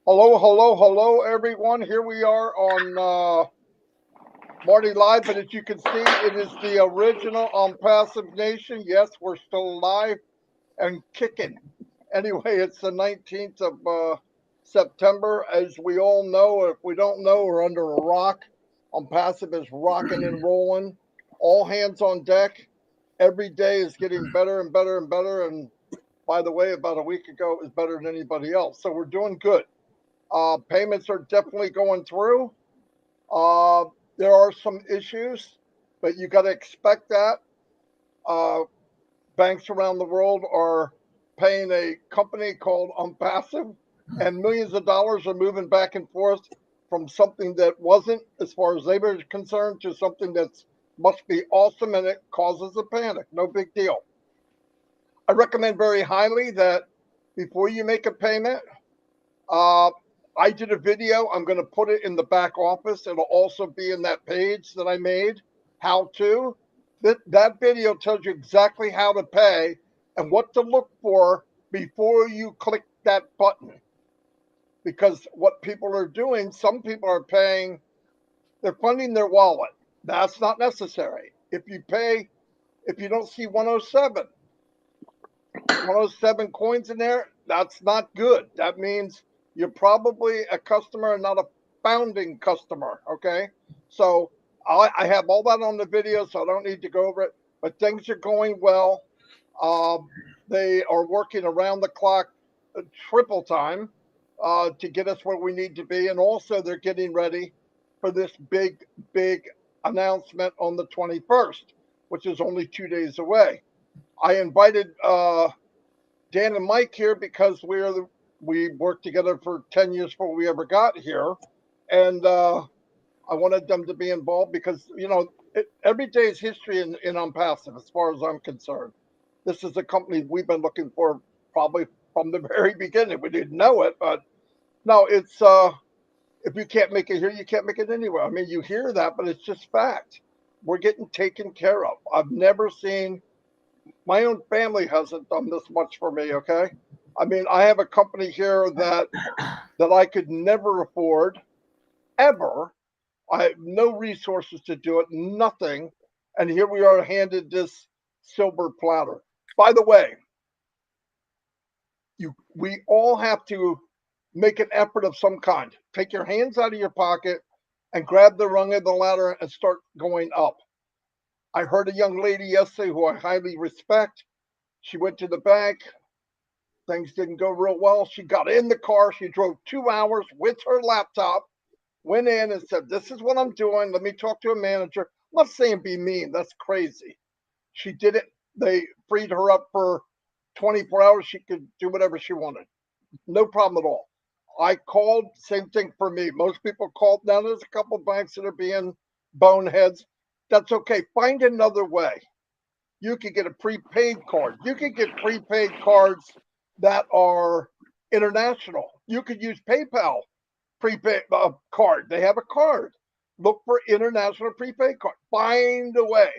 Hello, hello, hello, everyone. Here we are on Marty Live, but as you can see, it is the original Passive Nation. Yes, we're still alive and kicking. Anyway, it's the 19th of September. As we all know, if we don't know, we're under a rock. Passive is rocking and rolling. All hands on deck. Every day is getting better and better and better. And by the way, about a week ago, it was better than anybody else. So we're doing good. Payments are definitely going through. Uh, there are some issues, but you got to expect that. Uh, Banks around the world are paying a company called ONPASSIVE, and millions of dollars are moving back and forth from something that wasn't, as far as they were concerned, to something that's must be awesome, and it causes a panic. No big deal. I recommend very highly that before you make a payment, Uh, I did a video. I'm going to put it in the back office. It'll also be in that page that I made, how to. That video tells you exactly how to pay and what to look for before you click that button. Because what people are doing, some people are paying, they're funding their wallet. That's not necessary. If you don't see 107 coins in there, that's not good. That means you're probably a customer and not a founding customer. Okay. So I have all that on the video, so I don't need to go over it, but things are going well. Um, they are working around the clock, triple time, to get us where we need to be. And also, they're getting ready for this big announcement on the 21st, which is only 2 days away. I invited Dan and Mike here because we worked together for 10 years before we ever got here, and I wanted them to be involved because every day is history in Unpassive as far as I'm concerned. This is a company we've been looking for probably from the very beginning. We didn't know it, but no, it's if you can't make it here, you can't make it anywhere. I mean, you hear that, but it's just fact. We're getting taken care of. I've never seen my own family hasn't done this much for me. Okay, I mean, I have a company here that I could never afford ever. I have no resources to do it, nothing, and here we are handed this silver platter. By the way, we all have to make an effort of some kind. Take your hands out of your pocket and grab the rung of the ladder and start going up. I heard a young lady yesterday who I highly respect. She went to the bank. Things didn't go real well. She got in the car. She drove 2 hours with her laptop, went in and said, "This is what I'm doing. Let me talk to a manager." I'm not saying be mean. That's crazy. She did it. They freed her up for 24 hours. She could do whatever she wanted. No problem at all. I called, same thing for me. Most people called. Now there's a couple of banks that are being boneheads. That's okay. Find another way. You could get a prepaid card. You could get prepaid cards that are international. You could use PayPal prepaid card. They have a card. Look for international prepaid card. Find a way.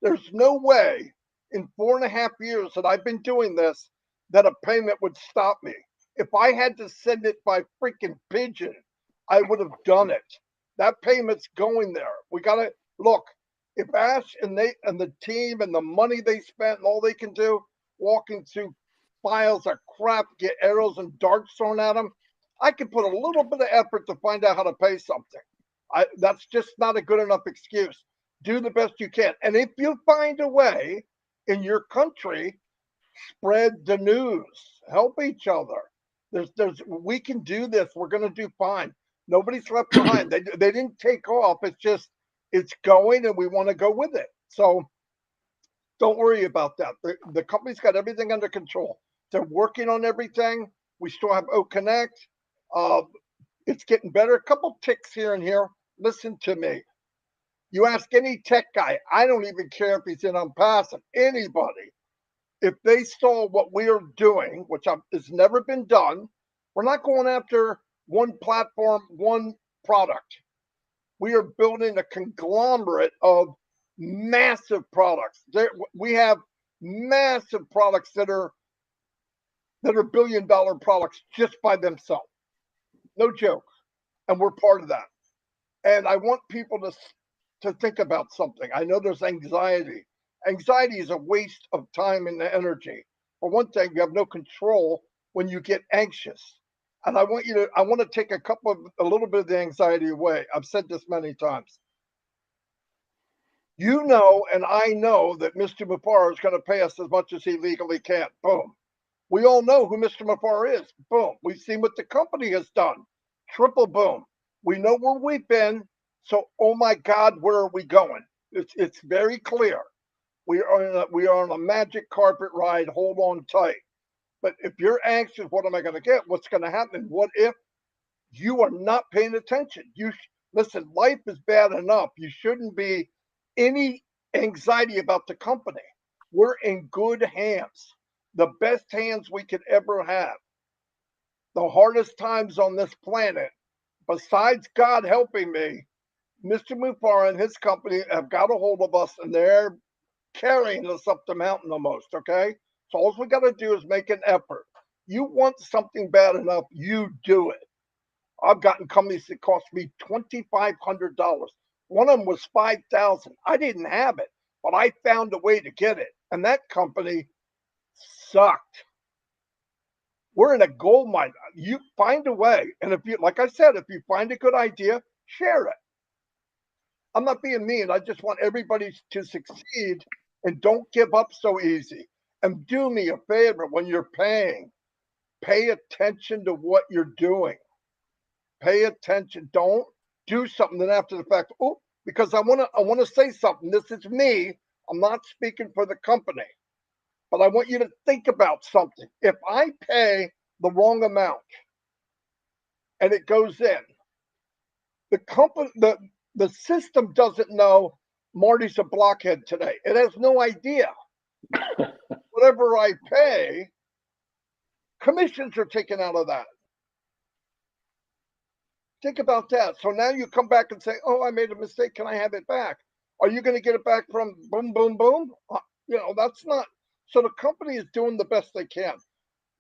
There's no way in 4.5 years that I've been doing this that a payment would stop me. If I had to send it by freaking pigeon, I would have done it. That payment's going there. We got to look. If Ash and the team and the money they spent and all they can do, walking through files of crap, get arrows and darts thrown at them, I can put a little bit of effort to find out how to pay something. That's just not a good enough excuse. Do the best you can. And if you find a way in your country, spread the news. Help each other. We can do this. We're going to do fine. Nobody's left behind. They didn't take off. It's just it's going, and we want to go with it. So don't worry about that. The company's got everything under control. They're working on everything. We still have O Connect. Uh, it's getting better. A couple ticks here and here. Listen to me. You ask any tech guy, I don't even care if he's in Unpassive, anybody, if they saw what we are doing, which has never been done, we're not going after one platform, one product. We are building a conglomerate of massive products. We have massive products that are $1 billion products just by themselves. No joke. And we're part of that. And I want people to think about something. I know there's anxiety. Anxiety is a waste of time and energy. For one thing, you have no control when you get anxious. And I want to take a little bit of the anxiety away. I've said this many times. You know, and I know that Mr. Mufar is going to pay us as much as he legally can. Boom. We all know who Mr. Mufar is. Boom. We've seen what the company has done. Triple boom. We know where we've been. So, oh my God, where are we going? It's very clear. We are on a magic carpet ride. Hold on tight. But if you're anxious, what am I going to get? What's going to happen? What if you are not paying attention? Listen. Life is bad enough. You shouldn't be any anxiety about the company. We're in good hands, the best hands we could ever have. The hardest times on this planet, besides God helping me, Mr. Mufar and his company have got a hold of us, and they're carrying us up the mountain almost. Okay, so all we got to do is make an effort. You want something bad enough, you do it. I've gotten companies that cost me $2,500. One of them was 5,000. I didn't have it, but I found a way to get it, and that company sucked. We're in a gold mine. You find a way, and if you, like I said, if you find a good idea, share it. I'm not being mean. I just want everybody to succeed, and don't give up so easy. And do me a favor when you're paying, pay attention to what you're doing. Pay attention. Don't do something then after the fact. Oh, because I want to say something. This is me. I'm not speaking for the company, but I want you to think about something. If I pay the wrong amount and it goes in, the system doesn't know Marty's a blockhead today. It has no idea. Whatever I pay, commissions are taken out of that. Think about that. So now you come back and say, "Oh, I made a mistake. Can I have it back?" Are you going to get it back from boom, boom, boom? That's not. So the company is doing the best they can.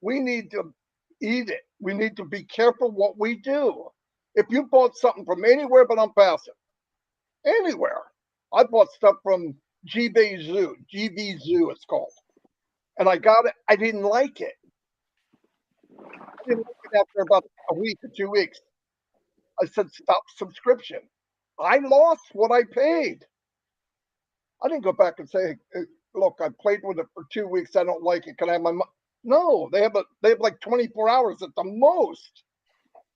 We need to eat it. We need to be careful what we do. If you bought something from anywhere but ONPASSIVE, anywhere. I bought stuff from GV Zoo, it's called. And I got it. I didn't like it. I didn't like it after about a week or 2 weeks. I said, stop subscription. I lost what I paid. I didn't go back and say, hey, look, I played with it for 2 weeks. I don't like it. Can I have my money? No, they have like 24 hours at the most.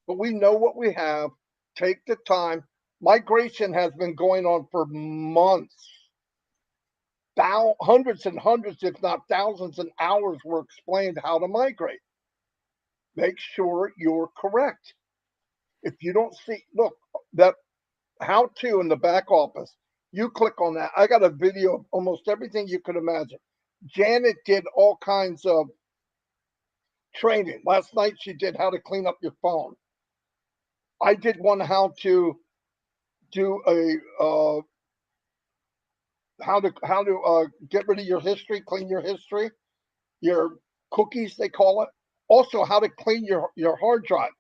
But we know what we have. Take the time. Migration has been going on for months. Hundreds and hundreds, if not thousands, and hours were explained how to migrate. Make sure you're correct. If you don't see, look, that how to in the back office, you click on that. I got a video of almost everything you could imagine. Janet did all kinds of training. Last night she did how to clean up your phone. I did one how to do a how to get rid of your history, clean your history, your cookies they call it. Also, how to clean your hard drive.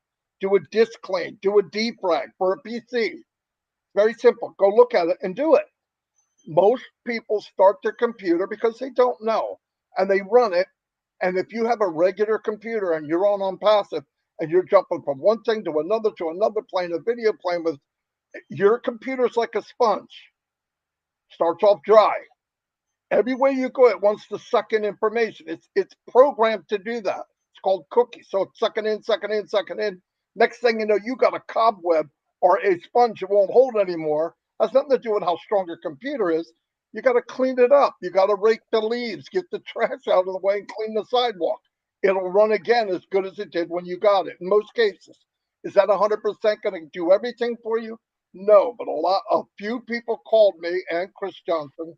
Do a disk clean. Do a defrag for a PC. Very simple. Go look at it and do it. Most people start their computer because they don't know, and they run it. And if you have a regular computer and you're on ONPASSIVE and you're jumping from one thing to another, playing a video, playing with your computer's like a sponge. Starts off dry. Everywhere you go, it wants to suck in information. It's programmed to do that. It's called cookies. So it's sucking in, sucking in, sucking in. Next thing you know, you got a cobweb or a sponge that won't hold anymore. Has nothing to do with how strong your computer is. You got to clean it up. You got to rake the leaves, get the trash out of the way, and clean the sidewalk. It'll run again as good as it did when you got it. In most cases, is that 100% going to do everything for you? No, but a few people called me and Chris Johnson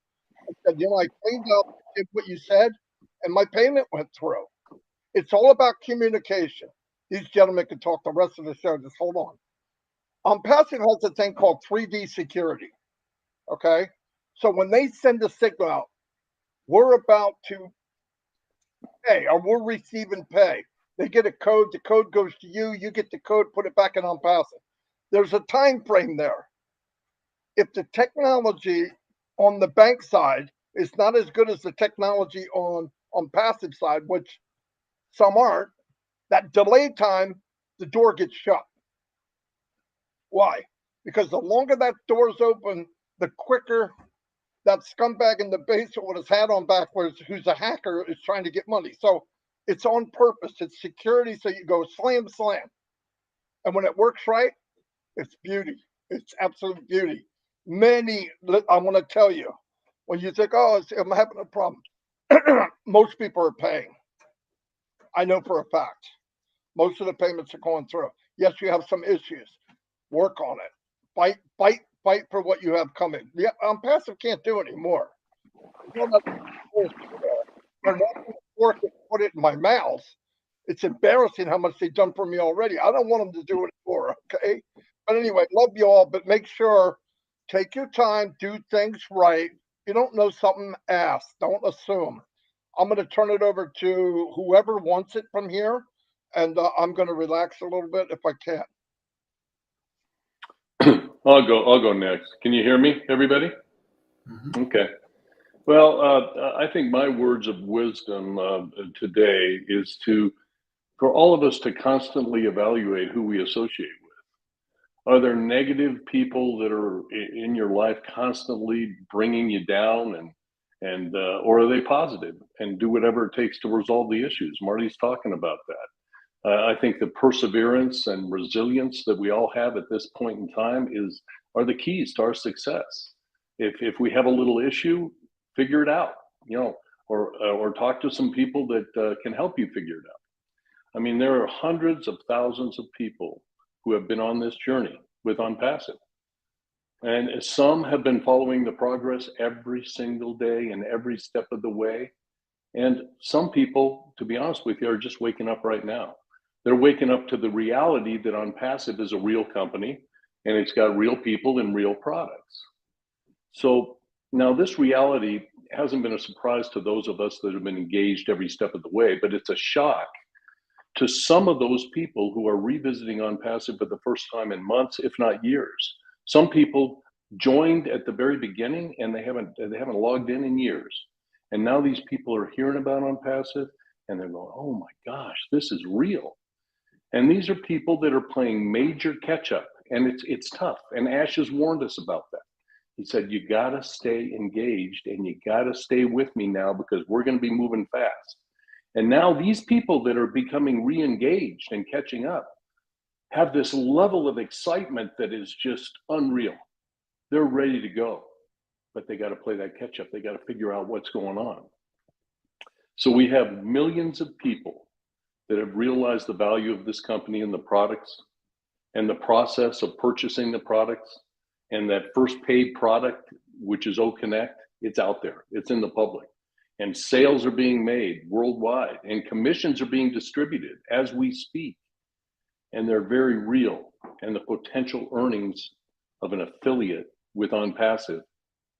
and said, I cleaned up, did what you said, and my payment went through. It's all about communication. These gentlemen can talk the rest of the show. Just hold on. ONPASSIVE has a thing called 3D security. Okay? So when they send a signal out, we're about to pay or we're receiving pay. They get a code. The code goes to you. You get the code, put it back in ONPASSIVE. There's a time frame there. If the technology on the bank side is not as good as the technology on passive side, which some aren't, that delay time, the door gets shut. Why? Because the longer that door's open, the quicker that scumbag in the basement with his hat on backwards, who's a hacker, is trying to get money. So it's on purpose. It's security. So you go slam, slam. And when it works right, it's beauty. It's absolute beauty. I want to tell you, when you think, oh, I'm having a problem, most people are paying. I know for a fact. Most of the payments are going through. Yes, you have some issues. Work on it. Fight for what you have coming. Yeah, ONPASSIVE can't do anymore. They're not going to work and put it in my mouth. It's embarrassing how much they've done for me already. I don't want them to do it more, okay? But anyway, love you all, but make sure, take your time, do things right. If you don't know something, ask. Don't assume. I'm going to turn it over to whoever wants it from here, and I'm going to relax a little bit if I can. I'll go next. Can you hear me, everybody? Mm-hmm. Okay. Well, I think my words of wisdom today is for all of us to constantly evaluate who we associate with. Are there negative people that are in your life constantly bringing you down, or are they positive and do whatever it takes to resolve the issues? Marty's talking about that. I think the perseverance and resilience that we all have at this point in time are the keys to our success. If we have a little issue, figure it out, or talk to some people that can help you figure it out. I mean, there are hundreds of thousands of people who have been on this journey with ONPASSIVE. And some have been following the progress every single day and every step of the way. And some people, to be honest with you, are just waking up right now. They're waking up to the reality that ONPASSIVE is a real company and it's got real people and real products. So now this reality hasn't been a surprise to those of us that have been engaged every step of the way, but it's a shock to some of those people who are revisiting ONPASSIVE for the first time in months, if not years. Some people joined at the very beginning and they haven't logged in years. And now these people are hearing about ONPASSIVE and they're going, oh my gosh, this is real. And these are people that are playing major catch up, and it's tough. And Ash has warned us about that. He said, you gotta stay engaged and you gotta stay with me now because we're gonna be moving fast. And now these people that are becoming re-engaged and catching up have this level of excitement that is just unreal. They're ready to go, but they gotta play that catch up. They gotta figure out what's going on. So we have millions of people that have realized the value of this company and the products and the process of purchasing the products, and that first paid product, which is OConnect, it's out there, it's in the public, and sales are being made worldwide and commissions are being distributed as we speak, and they're very real. And the potential earnings of an affiliate with ONPASSIVE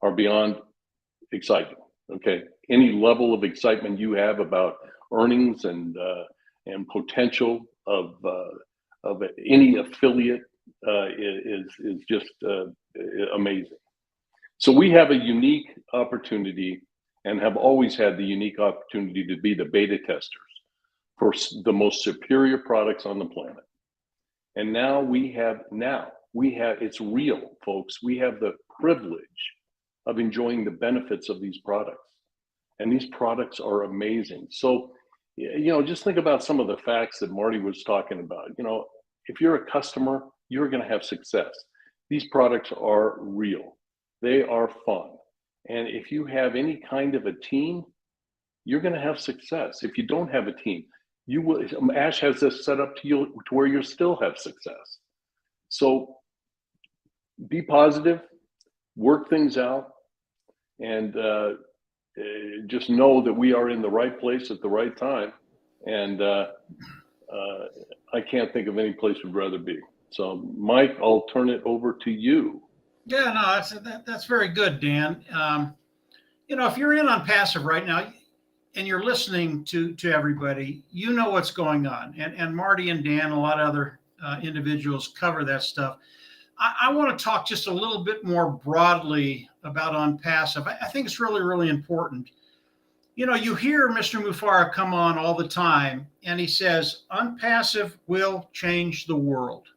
are beyond exciting. Okay, any level of excitement you have about earnings and potential of any affiliate is just amazing. So we have a unique opportunity and have always had the unique opportunity to be the beta testers for the most superior products on the planet. And now we have, it's real, folks. We have the privilege of enjoying the benefits of these products. And these products are amazing. So, just think about some of the facts that Marty was talking about. If you're a customer, you're going to have success. These products are real. They are fun. And if you have any kind of a team, you're going to have success. If you don't have a team, you will. Ash has this set up to where you still have success. So be positive, work things out, and just know that we are in the right place at the right time. And I can't think of any place we'd rather be. So Mike, I'll turn it over to you. Yeah, no, that's very good, Dan. If you're in ONPASSIVE right now, and you're listening to everybody, you know what's going on. And Marty and Dan, a lot of other individuals cover that stuff. I want to talk just a little bit more broadly about ONPASSIVE. I think it's really, really important. You know, you hear Mr. Mufareh come on all the time, and he says, ONPASSIVE will change the world.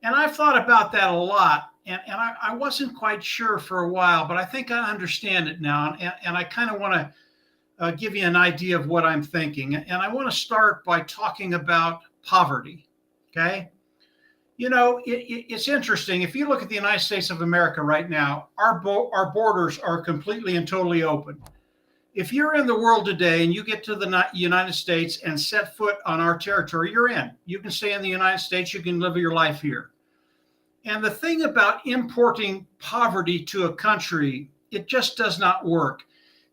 And I've thought about that a lot, and I wasn't quite sure for a while, but I think I understand it now, and I kind of want to give you an idea of what I'm thinking. And I want to start by talking about poverty, okay? You know, it's interesting. If you look at the United States of America right now, our borders are completely and totally open. If you're in the world today and you get to the United States and set foot on our territory, you're in. You can stay in the United States. You can live your life here. And the thing about importing poverty to a country, it just does not work.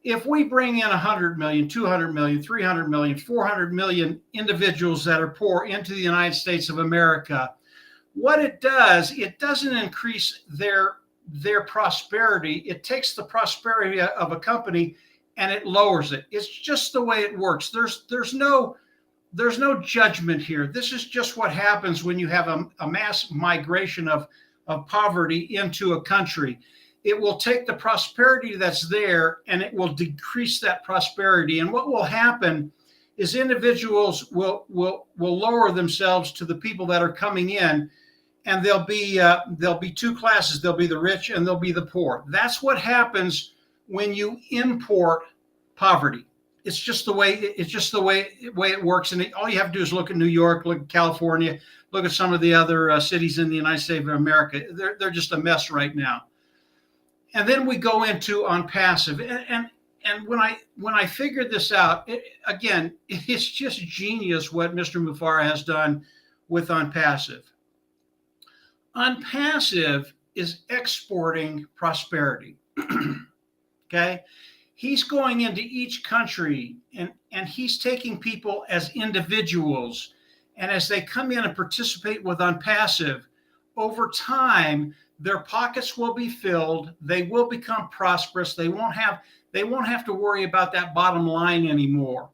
If we bring in 100 million, 200 million, 300 million, 400 million individuals that are poor into the United States of America, what it does, it doesn't increase their prosperity. It takes the prosperity of a company and it lowers it. It's just the way it works. There's no judgment here. This is just what happens when you have a mass migration of poverty into a country. It will take the prosperity that's there and it will decrease that prosperity. And what will happen is individuals will lower themselves to the people that are coming in, and there'll be two classes. There'll be the rich and there'll be the poor. That's what happens when you import poverty. It's just the way it works. And all you have to do is look at New York, look at California, look at some of the other cities in the United States of America. They're just a mess right now. And then we go into ONPASSIVE. And when I figured this out, it's just genius what Mr. Mufareh has done with ONPASSIVE. ONPASSIVE is exporting prosperity. Okay? He's going into each country and he's taking people as individuals. And as they come in and participate with ONPASSIVE, over time, their pockets will be filled. They will become prosperous. They won't have to worry about that bottom line anymore.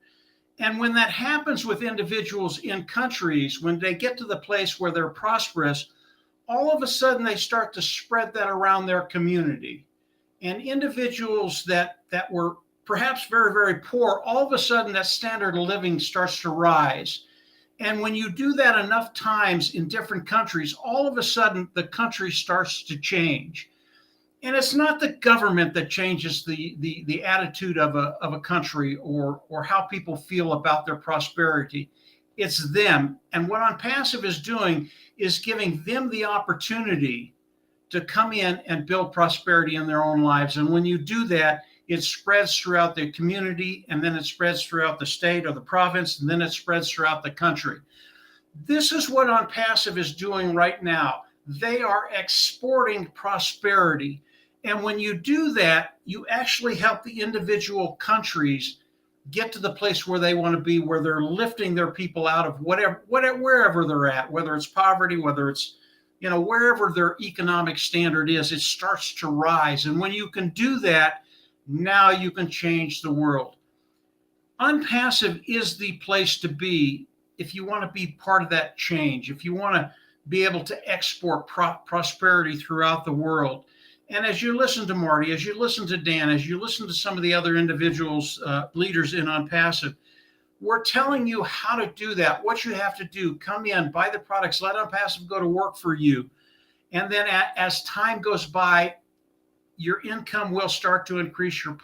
And when that happens with individuals in countries, when they get to the place where they're prosperous, all of a sudden they start to spread that around their community. And individuals that were perhaps very, very poor, all of a sudden that standard of living starts to rise. And when you do that enough times in different countries, all of a sudden the country starts to change. And it's not the government that changes the attitude of a country or how people feel about their prosperity. It's them. And what ONPASSIVE is doing is giving them the opportunity to come in and build prosperity in their own lives. And when you do that, it spreads throughout the community, and then it spreads throughout the state or the province, and then it spreads throughout the country. This is what ONPASSIVE is doing right now. They are exporting prosperity. And when you do that, you actually help the individual countries get to the place where they want to be, where they're lifting their people out of wherever they're at, whether it's poverty, whether it's, wherever their economic standard is, it starts to rise. And when you can do that, now you can change the world. ONPASSIVE is the place to be if you want to be part of that change, if you want to be able to export prosperity throughout the world. And as you listen to Marty, as you listen to Dan, as you listen to some of the other individuals, leaders in ONPASSIVE, we're telling you how to do that, what you have to do. Come in, buy the products, let ONPASSIVE go to work for you. And then as time goes by, your income will start to increase, your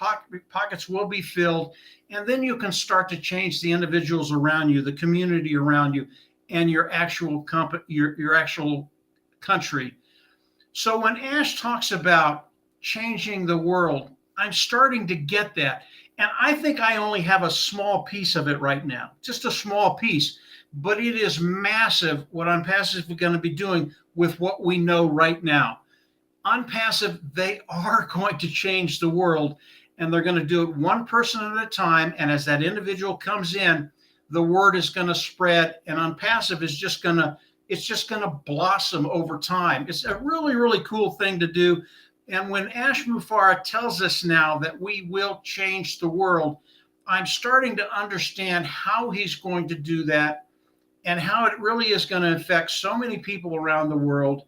pockets will be filled, and then you can start to change the individuals around you, the community around you, and your actual your actual country. So when Ash talks about changing the world, I'm starting to get that. And I think I only have a small piece of it right now, just a small piece, but it is massive what ONPASSIVE is going to be doing with what we know right now. ONPASSIVE, they are going to change the world, and they're going to do it one person at a time. And as that individual comes in, the word is going to spread, and ONPASSIVE is just going to blossom over time. It's a really, really cool thing to do. And when Ash Mufareh tells us now that we will change the world, I'm starting to understand how he's going to do that and how it really is going to affect so many people around the world,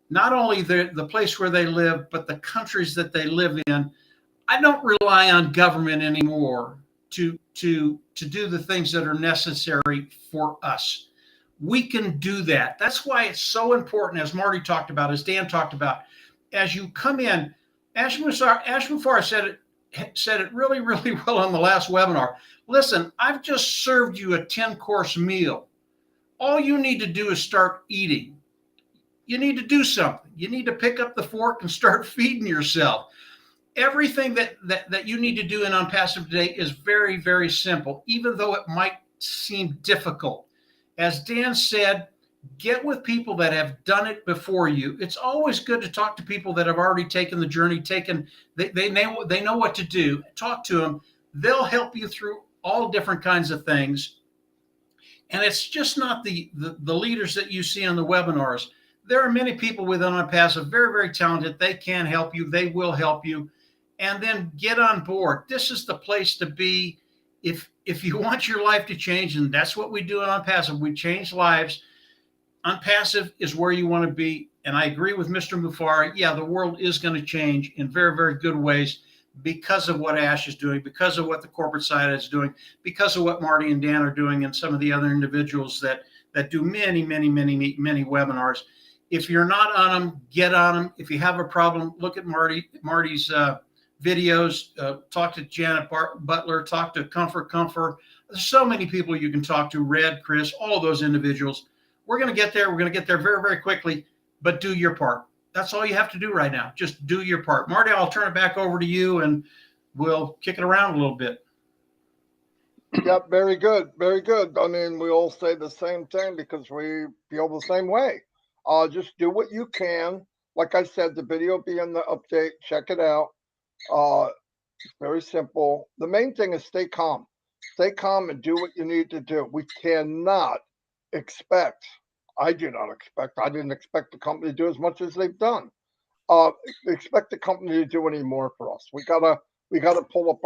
not only the place where they live, but the countries that they live in. I don't rely on government anymore to do the things that are necessary for us. We can do that. That's why it's so important, as Marty talked about, as Dan talked about, as you come in. Ashmufar said it really, really well on the last webinar. Listen, I've just served you a 10-course meal. All you need to do is start eating. You need to do something. You need to pick up the fork and start feeding yourself. Everything that you need to do in ONPASSIVE today is very, very simple, even though it might seem difficult. As Dan said, get with people that have done it before you. It's always good to talk to people that have already taken the journey, they know what to do. Talk to them. They'll help you through all different kinds of things. And it's just not the leaders that you see on the webinars. There are many people within ONPASSIVE, very, very talented. They can help you. They will help you. And then get on board. This is the place to be if you want your life to change, and that's what we do on ONPASSIVE. We change lives. ONPASSIVE is where you want to be. And I agree with Mr. Mufari. Yeah, the world is going to change in very, very good ways because of what Ash is doing, because of what the corporate side is doing, because of what Marty and Dan are doing, and some of the other individuals that do many, many, many, many webinars. If you're not on them, get on them. If you have a problem, look at Marty's videos. Talk to Janet Butler. Talk to Comfort. There's so many people you can talk to. Red, Chris, all of those individuals. We're going to get there. We're going to get there very, very quickly. But do your part. That's all you have to do right now. Just do your part. Marty, I'll turn it back over to you, and we'll kick it around a little bit. Yeah, very good. Very good. I mean, we all say the same thing because we feel the same way. Just do what you can. Like I said, the video will be in the update. Check it out. It's very simple. The main thing is stay calm. Stay calm and do what you need to do. We cannot expect, I didn't expect the company to do as much as they've done. Expect the company to do any more for us. We gotta pull up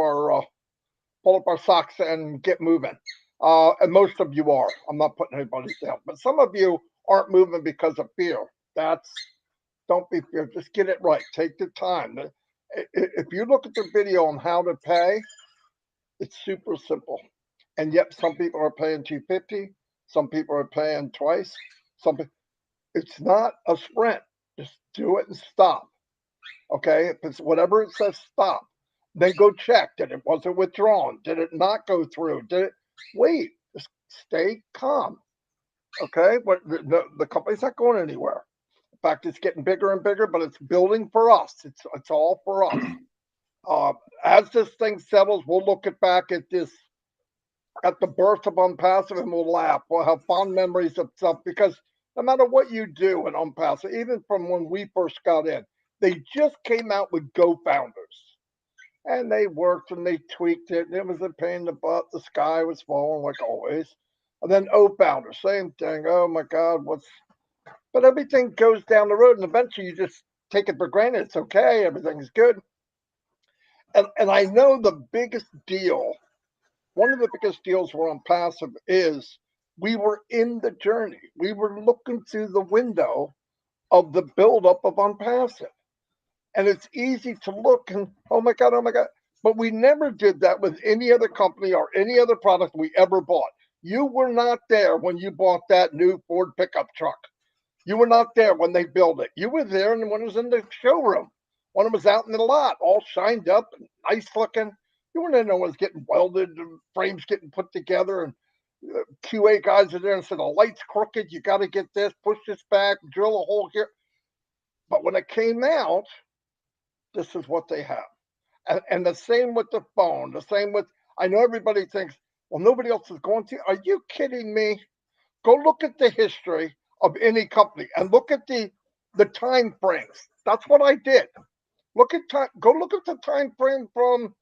our socks and get moving. And most of you are. I'm not putting anybody down, but some of you aren't moving because of fear. Don't be fear. Just get it right. Take the time. If you look at the video on how to pay, it's super simple. And yet some people are paying $250. Some people are paying twice. It's not a sprint. Just do it and stop. Okay? If it's whatever it says, stop. Then go check. Did it wasn't withdrawn? Did it not go through? Wait? Just stay calm. Okay? But the company's not going anywhere. In fact, it's getting bigger and bigger, but it's building for us. It's all for us. As this thing settles, we'll look back at the birth of ONPASSIVE, and we'll laugh. We'll have fond memories of stuff because no matter what you do in ONPASSIVE, even from when we first got in, they just came out with Go Founders. And they worked and they tweaked it, and it was a pain in the butt. The sky was falling like always. And then O Founders, same thing. Oh my God, but everything goes down the road, and eventually you just take it for granted. It's okay, everything's good. And I know the biggest deal, one of the biggest deals for ONPASSIVE is we were in the journey. We were looking through the window of the buildup of ONPASSIVE. And it's easy to look and, oh my God. But we never did that with any other company or any other product we ever bought. You were not there when you bought that new Ford pickup truck. You were not there when they built it. You were there when it was in the showroom, when it was out in the lot, all shined up and nice looking. You weren't in there when it was getting welded and frames getting put together, and QA guys are there and said, the light's crooked, you got to get this, push this back, drill a hole here. But when it came out, this is what they have. And the same with the phone, the same with, I know everybody thinks, well, nobody else is going to. Are you kidding me? Go look at the history of any company and look at the time frames. That's what I did. Go look at the time frame from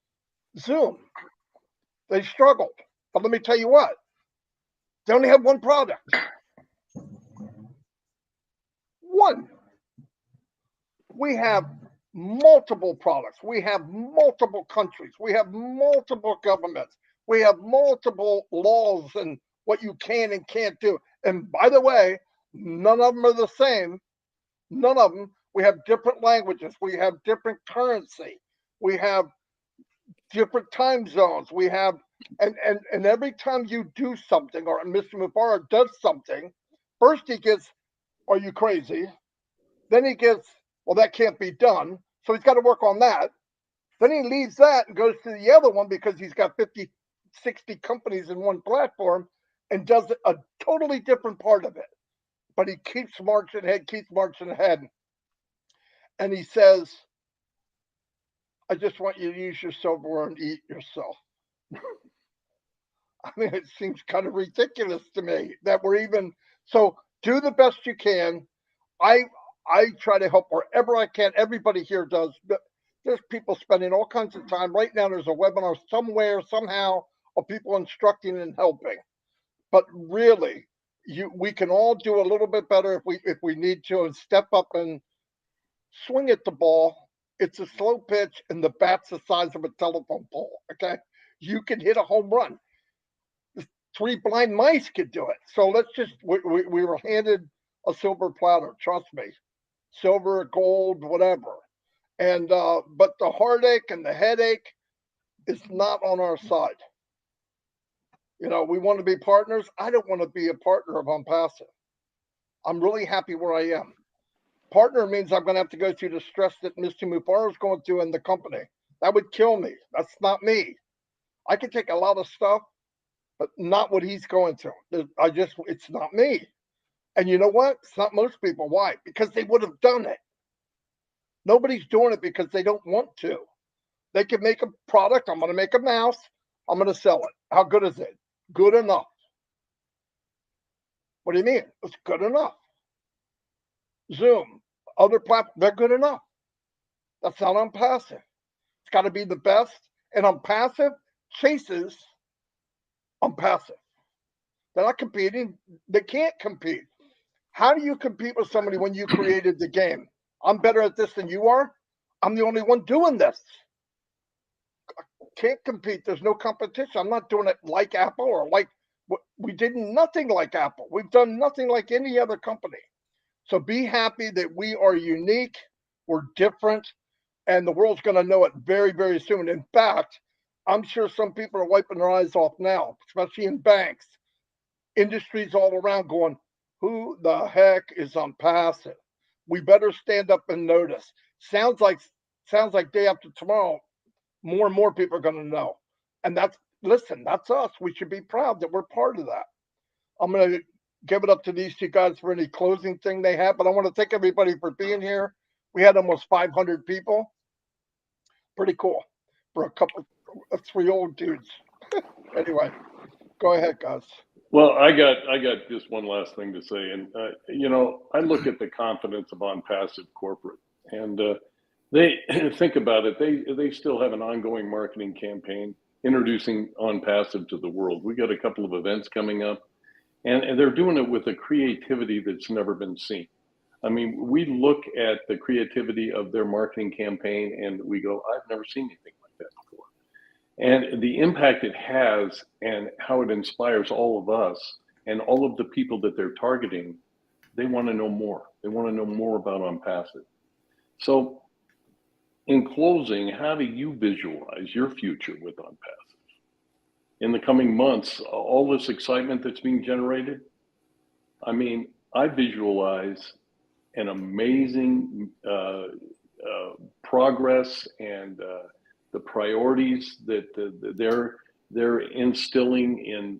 Zoom. They struggled. But let me tell you what, they only have one product. One. We have multiple products. We have multiple countries. We have multiple governments. We have multiple laws and what you can and can't do. And by the way, none of them are the same. None of them. We have different languages. We have different currency. We have different time zones. We have, and every time you do something, or Mr. Mubarak does something, first he gets, "Are you crazy?" Then he gets, "Well, that can't be done." So he's got to work on that. Then he leaves that and goes to the other one because he's got 50, 60 companies in one platform and does a totally different part of it. But he keeps marching ahead, keeps marching ahead. And he says, "I just want you to use your silverware and eat yourself." I mean, it seems kind of ridiculous to me that we're even, so do the best you can. I I try to help wherever I can. Everybody here does. But there's people spending all kinds of time. Right now, there's a webinar somewhere, somehow, of people instructing and helping. But really, we can all do a little bit better if we need to, and step up and swing at the ball. It's a slow pitch, and the bat's the size of a telephone pole. Okay, you can hit a home run. Three blind mice could do it. So let's just, we were handed a silver platter. Trust me, silver, gold, whatever. And but the heartache and the headache is not on our side. You know, we want to be partners. I don't want to be a partner of ONPASSIVE. I'm really happy where I am. Partner means I'm going to have to go through the stress that Mr. Mubarak is going through in the company. That would kill me. That's not me. I can take a lot of stuff, but not what he's going through. It's not me. And you know what? It's not most people. Why? Because they would have done it. Nobody's doing it because they don't want to. They can make a product. I'm going to make a mouse. I'm going to sell it. How good is it? Good enough. What do you mean? It's good enough. Zoom, other platforms, they're good enough. That's not ONPASSIVE. It's got to be the best. And ONPASSIVE chases ONPASSIVE. They're not competing. They can't compete. How do you compete with somebody when you created the game? I'm better at this than you are. I'm the only one doing this. Can't compete. There's no competition. I'm not doing it like Apple or like, we did nothing like Apple. We've done nothing like any other company. So be happy that we are unique. We're different. And the world's going to know it very, very soon. In fact, I'm sure some people are wiping their eyes off now, especially in banks, industries all around, going, who the heck is ONPASSIVE? We better stand up and notice. Sounds like day after tomorrow, more and more people are going to know. And that's us. We should be proud that we're part of that. I'm going to give it up to these two guys for any closing thing they have, but I want to thank everybody for being here. We had almost 500 people. Pretty cool for a couple of 3 old dudes. Anyway, go ahead, guys. Well, I got just one last thing to say, and you know, I look at the confidence of ONPASSIVE corporate, and they think about it. They still have an ongoing marketing campaign introducing ONPASSIVE to the world. We got a couple of events coming up, and they're doing it with a creativity that's never been seen. I mean, we look at the creativity of their marketing campaign, and we go, "I've never seen anything like that before." And the impact it has and how it inspires all of us and all of the people that they're targeting, they want to know more. They want to know more about ONPASSIVE. So in closing, how do you visualize your future with ONPASSIVE? In the coming months, all this excitement that's being generated, I mean, I visualize an amazing progress and the priorities that they're instilling in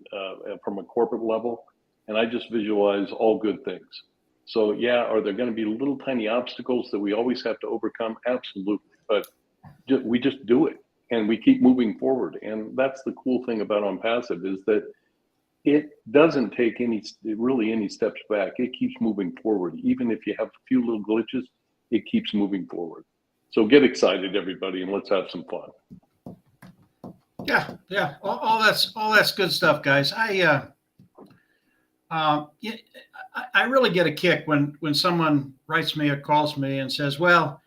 from a corporate level, and I just visualize all good things. So yeah, are there going to be little tiny obstacles that we always have to overcome? Absolutely, but we just do it and we keep moving forward. And that's the cool thing about ONPASSIVE, is that it doesn't take any steps back. It keeps moving forward. Even if you have a few little glitches, it keeps moving forward. So get excited, everybody, and let's have some fun. Yeah. All that's good stuff, guys. I really get a kick when someone writes me or calls me and says, "Well,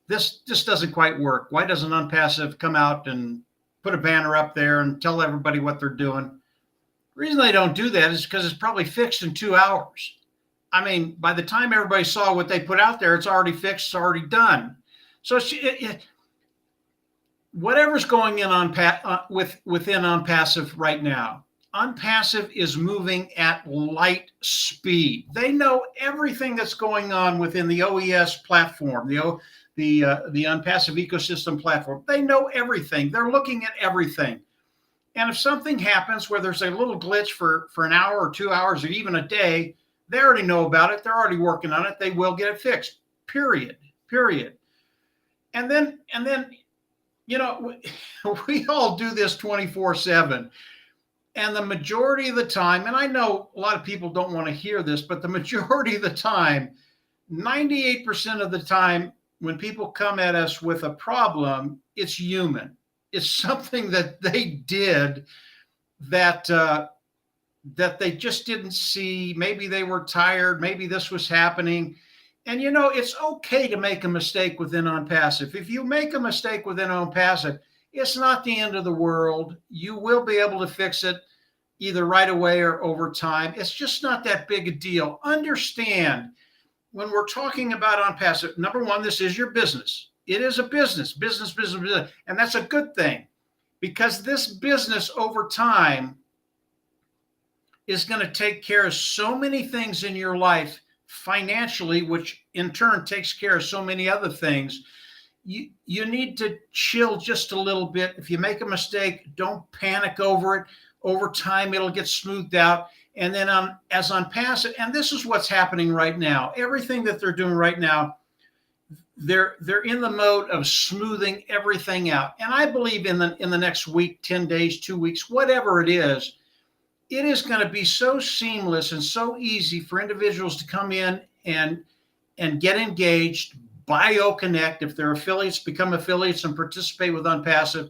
this doesn't quite work. Why doesn't ONPASSIVE come out and put a banner up there and tell everybody what they're doing. The reason they don't do that is because it's probably fixed in 2 hours. I mean, by the time everybody saw what they put out there, it's already fixed, it's already done. So whatever's going in on within ONPASSIVE right now, ONPASSIVE is moving at light speed. They know everything that's going on within the OES platform, the ONPASSIVE ecosystem platform. They know everything. They're looking at everything. And if something happens where there's a little glitch for an hour or 2 hours or even a day, they already know about it. They're already working on it. They will get it fixed. Period. And then, you know, we all do this 24/7. And the majority of the time, and I know a lot of people don't want to hear this, but the majority of the time, 98% of the time, when people come at us with a problem, it's human. It's something that they did that they just didn't see. Maybe they were tired. Maybe this was happening. And, you know, it's okay to make a mistake within ONPASSIVE. If you make a mistake within ONPASSIVE, it's not the end of the world. You will be able to fix it either right away or over time. It's just not that big a deal. Understand, when we're talking about ONPASSIVE, number one, this is your business. It is a business. And that's a good thing, because this business over time is going to take care of so many things in your life financially, which in turn takes care of so many other things. You need to chill just a little bit. If you make a mistake, don't panic over it. Over time, it'll get smoothed out. And then as ONPASSIVE, and this is what's happening right now. Everything that they're doing right now, they're in the mode of smoothing everything out. And I believe in the next week, 10 days, 2 weeks, whatever it is going to be so seamless and so easy for individuals to come in and get engaged, BioConnect, if they're affiliates, become affiliates and participate with ONPASSIVE.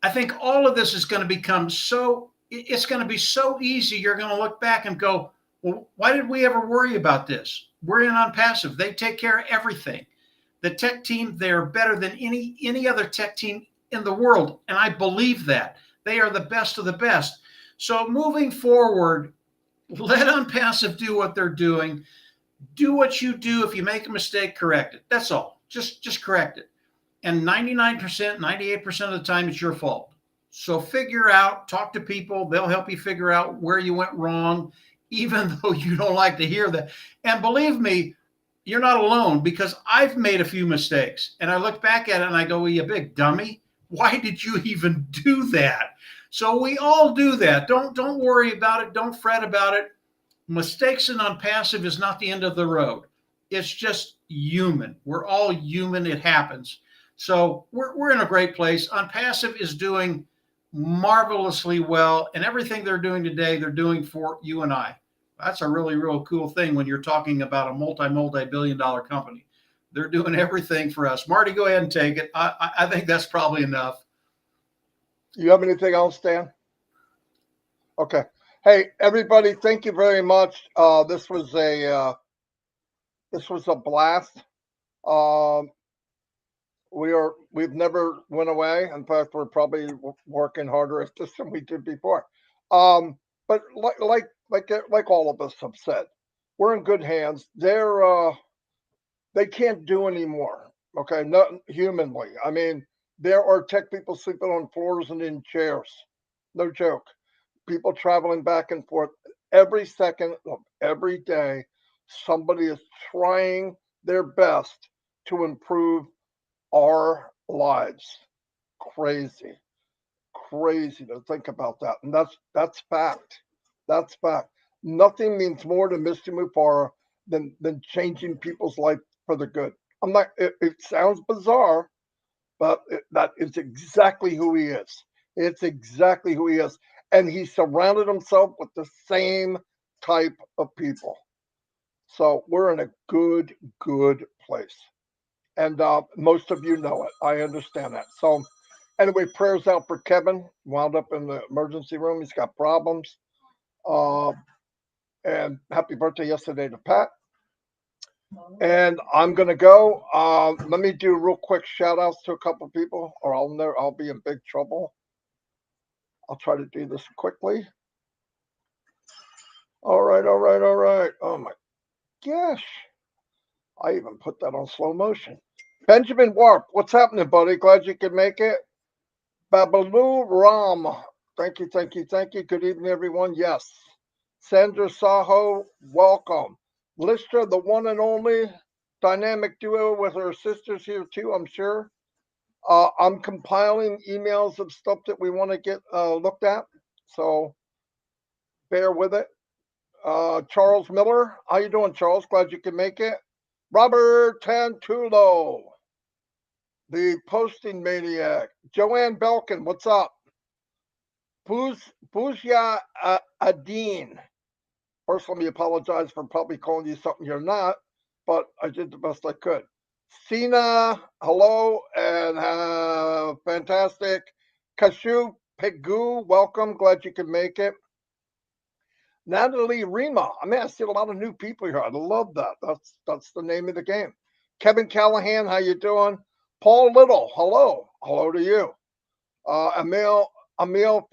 I think all of this is going to become it's going to be so easy. You're going to look back and go, well, why did we ever worry about this? We're in ONPASSIVE. They take care of everything. The tech team, they're better than any other tech team in the world. And I believe that. They are the best of the best. So moving forward, let ONPASSIVE do what they're doing. Do what you do. If you make a mistake, correct it. That's all. Just correct it. And 99%, 98% of the time, it's your fault. So figure out, talk to people. They'll help you figure out where you went wrong, even though you don't like to hear that. And believe me, you're not alone, because I've made a few mistakes. And I look back at it and I go, well, you big dummy. Why did you even do that? So we all do that. Don't worry about it. Don't fret about it. Mistakes in ONPASSIVE is not the end of the road. It's just human. We're all human. It happens. So we're in a great place. ONPASSIVE is doing marvelously well, and everything they're doing today, they're doing for you and I. That's a really, real cool thing when you're talking about a multi-billion-dollar company. They're doing everything for us. Marty, go ahead and take it. I think that's probably enough. You have anything else, Dan? Okay. Hey, everybody, thank you very much. This was a blast. We've never went away. In fact, we're probably working harder at this than we did before. But like all of us have said, we're in good hands. They can't do anymore. Okay, not humanly. I mean, there are tech people sleeping on floors and in chairs. No joke. People traveling back and forth every second of every day. Somebody is trying their best to improve our lives. Crazy to think about that. And that's fact. That's fact. Nothing means more to Mr. Mufara than changing people's life for the good. I'm not, it sounds bizarre, but that is exactly who he is. It's exactly who he is. And he surrounded himself with the same type of people. So we're in a good place. And most of you know it. I understand that. So anyway, prayers out for Kevin. Wound up in the emergency room. He's got problems. And happy birthday yesterday to Pat. And I'm gonna go. Let me do real quick shout outs to a couple people, or I'll be in big trouble. I'll try to do this quickly. All right, all right, all right. Oh my gosh. I even put that on slow motion. Benjamin Warp, what's happening, buddy? Glad you could make it. Babalu Ram, thank you, thank you, thank you. Good evening, everyone. Yes. Sandra Saho, welcome. Lister, the one and only dynamic duo with her sisters here too, I'm sure. I'm compiling emails of stuff that we want to get looked at, so bear with it. Charles Miller, how you doing, Charles? Glad you can make it. Robert Tantulo, the posting maniac. Joanne Belkin, what's up? Buzia Adine. First, let me apologize for probably calling you something you're not, but I did the best I could. Sina, hello, and fantastic. Kashu Pegu, welcome. Glad you could make it. Natalie Rima. I mean, I see a lot of new people here. I love that. That's the name of the game. Kevin Callahan, how you doing? Paul Little, hello. Hello to you. Emil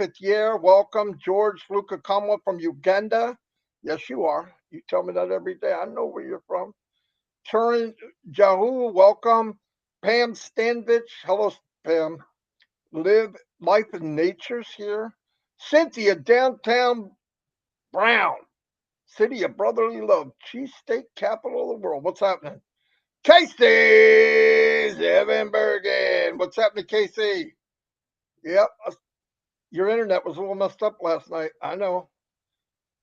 Fitier, welcome. George Lukakamwa from Uganda. Yes, you are. You tell me that every day. I know where you're from. Turin Jahu, welcome. Pam Stanvich, hello, Pam. Live Life in Nature's here. Cynthia, downtown Brown, city of brotherly love, cheesesteak capital of the world. What's happening? Casey Zevenbergen. What's happening, Casey? Yep, your internet was a little messed up last night. I know.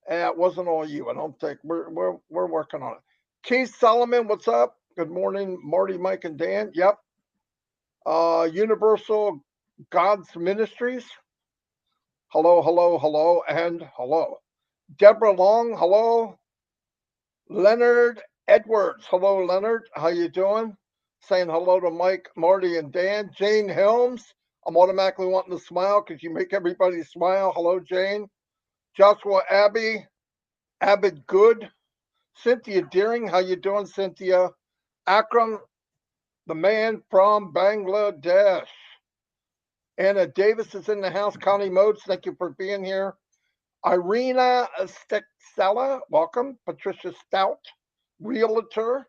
And it wasn't all you. I don't think we're working on it. Keith Solomon, what's up? Good morning, Marty, Mike, and Dan. Yep. Universal God's Ministries. Hello, hello, hello, and hello. Deborah Long, hello. Leonard Edwards, hello, Leonard. How you doing? Saying hello to Mike, Marty, and Dan. Jane Helms, I'm automatically wanting to smile because you make everybody smile. Hello, Jane. Joshua Abbott Good. Cynthia Deering, how you doing, Cynthia? Akram, the man from Bangladesh. Anna Davis is in the house. Connie Modes, thank you for being here. Irina Stexella, welcome. Patricia Stout, realtor.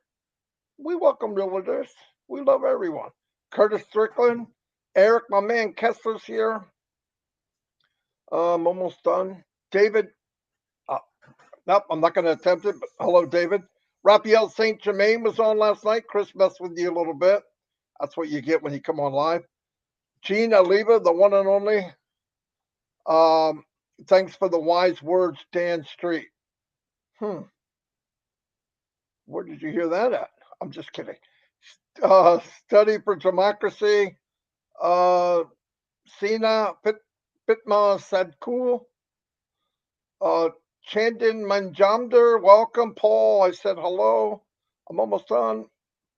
We welcome realtors. We love everyone. Curtis Strickland, Eric, my man Kessler's here. I'm almost done. David, nope, I'm not going to attempt it, but hello, David. Raphael St. Germain was on last night. Chris messed with you a little bit. That's what you get when you come on live. Gene Oliva, the one and only. Thanks for the wise words, Dan Street. Where did you hear that at? I'm just kidding. Study for Democracy. Sina Pitma Sadkul. Chandin Manjamder, welcome. Paul, I said hello. I'm almost done.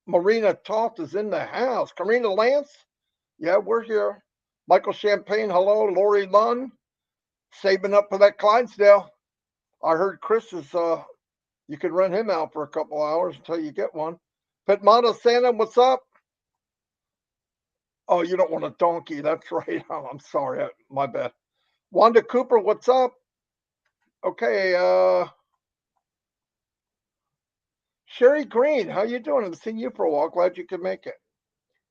Marina Toth is in the house. Karina Lance, yeah, we're here. Michael Champagne, hello. Lori Lunn, saving up for that Clydesdale. I heard Chris is, you could rent him out for a couple hours until you get one. Pitmata Santa, what's up? Oh, you don't want a donkey. That's right. Oh, I'm sorry. My bad. Wanda Cooper, what's up? Okay. Sherry Green, how you doing? I've seen you for a while. Glad you could make it.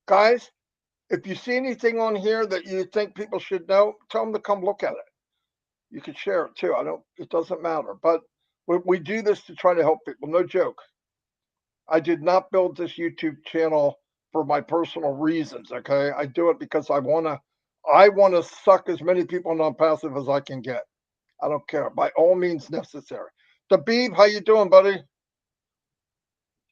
Guys, if you see anything on here that you think people should know, tell them to come look at it. You can share it too. It doesn't matter. But we do this to try to help people. No joke. I did not build this YouTube channel for my personal reasons. Okay. I do it because I want to suck as many people non-passive as I can get. I don't care. By all means necessary. Dabib, how you doing, buddy?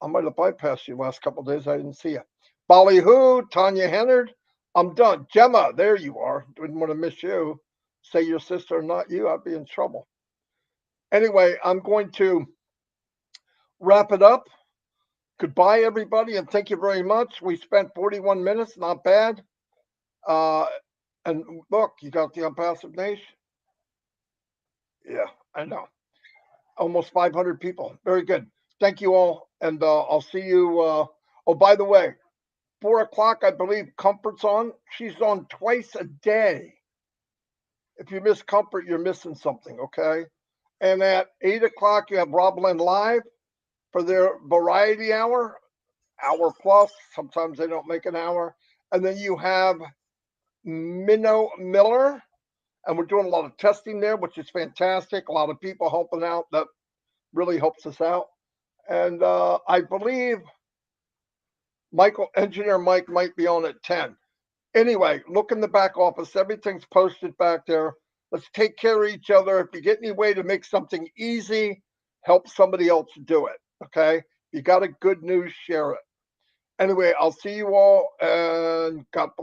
I might have bypassed you last couple of days. I didn't see you. Ballyhoo, Tanya Hennard. I'm done. Gemma, there you are. Didn't want to miss you. Say your sister, not you. I'd be in trouble. Anyway, I'm going to wrap it up. Goodbye, everybody, and thank you very much. We spent 41 minutes. Not bad. And look, you got the Unpassive Nation. Yeah, I know. Almost 500 people. Very good. thank you all, and I'll see you. Oh, by the way, 4 o'clock, I believe Comfort's on. She's on twice a day. If you miss Comfort, you're missing something, okay? And at 8 o'clock, you have Rob Lynn Live for their variety hour plus. Sometimes they don't make an hour. And then you have Minnow Miller, and we're doing a lot of testing there, which is fantastic. A lot of people helping out. That really helps us out. And I believe Engineer Mike might be on at 10. Anyway, look in the back office. Everything's posted back there. Let's take care of each other. If you get any way to make something easy, help somebody else do it. Okay? You got a good news, share it. Anyway, I'll see you all, and God bless.